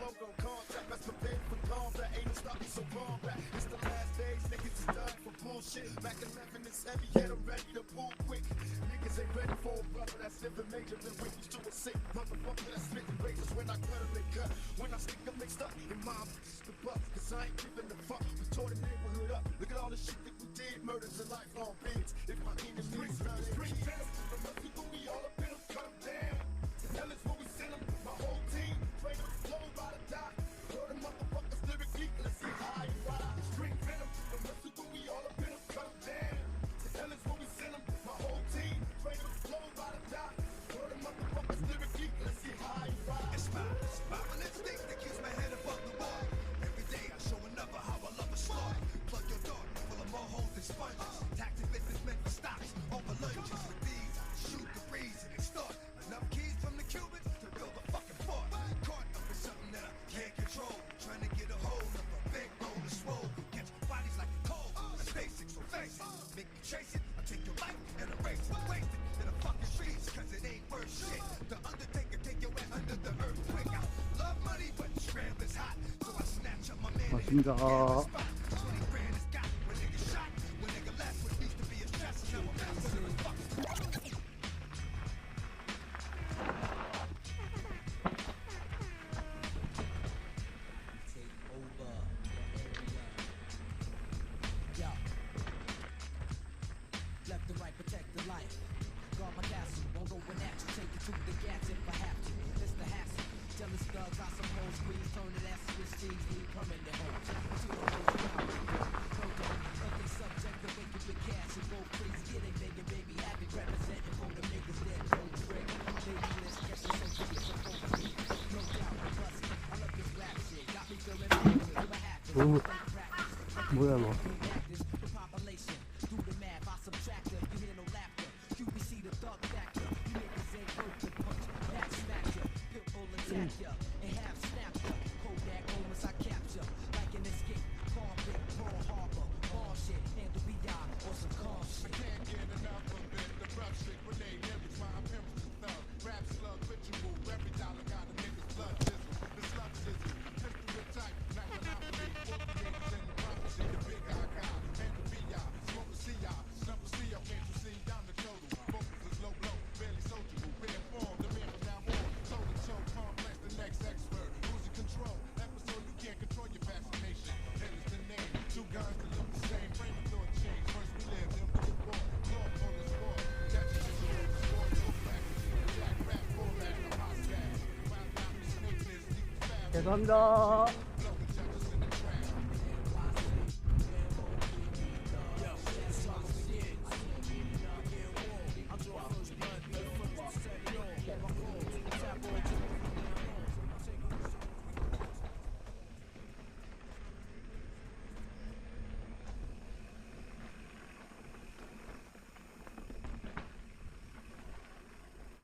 smoke on contract. Best prepared for combat. Ain't no stopping, so combat. It's the last days, niggas is done for bullshit. Back 11 is heavy, yet I'm ready to pull quick. Niggas ain't ready for a brother that's living major. Been witness to a sick motherfucker that's spitting razors. When I cut them, they cut. When I stick them mixed up in my the buck. Cause I ain't giving a fuck. We tore the neighborhood up. Look at all the shit that we did. Murders and lifelong pains. If my enemies round street venom, from us people we all up in them, cut them down. Hell is what we send them. My whole team train them slow by the die. Throw them motherfuckers lyrically. Let's see how you ride. Street venom, from us people we all up in them, cut them down. Hell is what we send them. My whole team train them slow by the die. Throw them motherfuckers lyrically. Let's see how you ride. It's my instinct that keeps my head above the water. Every day I show another how I love a slaughter. Plug your door, full of more holes than sponges. Tactic business meant for stocks, over lunges. With these, shoot the breeze and extort. Enough keys from the Cubans to build a fucking fort. Caught up in something that I can't control. Trying to get a hold of a big roll of swole. Catch bodies like a cold. That's basic, so face it. Make me chase it. I'll take your life and erase it. Waste it in the fucking streets, cause it ain't worth shit. The Undertaker take your ass under the earthquake. I love money, but scrambling's hot. So I snatch up my man. 맞습니다. 20 grand is got when nigga shot. When nigga left what used to be a stress. Now I'm out for the fucking take over the area. Yo. Left and right, protect the life. Guard my castle, won't go in at you. Take it to the gas if I have to. It's the hassle. Jealous thugs, I suppose. Queens turn it as Swiss cheese. Leave permanent homes. To the whole crowd. Nothing subject to make it with cash and go crazy. Get it, begging, baby, happy. Representing for the niggas that don't trick. Baby, let's get this so good. It's supposed to be. No doubt, plus, I love this rap shit. Got me feeling good. If I have to, 오, practice. 뭐야 너. The population, do the math, I subtract her. You hear no laughter. QBC the thug factor. You niggas ain't worth the punch. Back smack ya. Pitbull attack ya. And half snap ya. Kodak moments I capture. Like an escape. Convict, Pearl Harbor. All shit. Handle beyond or some calm shit. Can't get enough of it. The rough shit, grenade, lyrics, my appearance is thug. Rap slug, ritual. Every dollar got a nigga's blood sizzle. The slug sizzle. Pistol type. Not monopoly. Work the niggas in the prophecy. The big eye guy. Handle B.I. Smoke a C.I. Number C.O. Can't you see? Down the total. Focus is low blow. Barely sociable. Bare form. The man from now on. Toe to toe. Complex. The next expert. Losing control. Episode you can't control your fascination. That is the name. Two guns that look the same. Frame of thought change. First we live, then we get born. Cloth on the sport. That's just a little sport. No faculty. Jack rap format. I'm hot stash. Wild out. Snake this. Deep fast. 죄송합니다.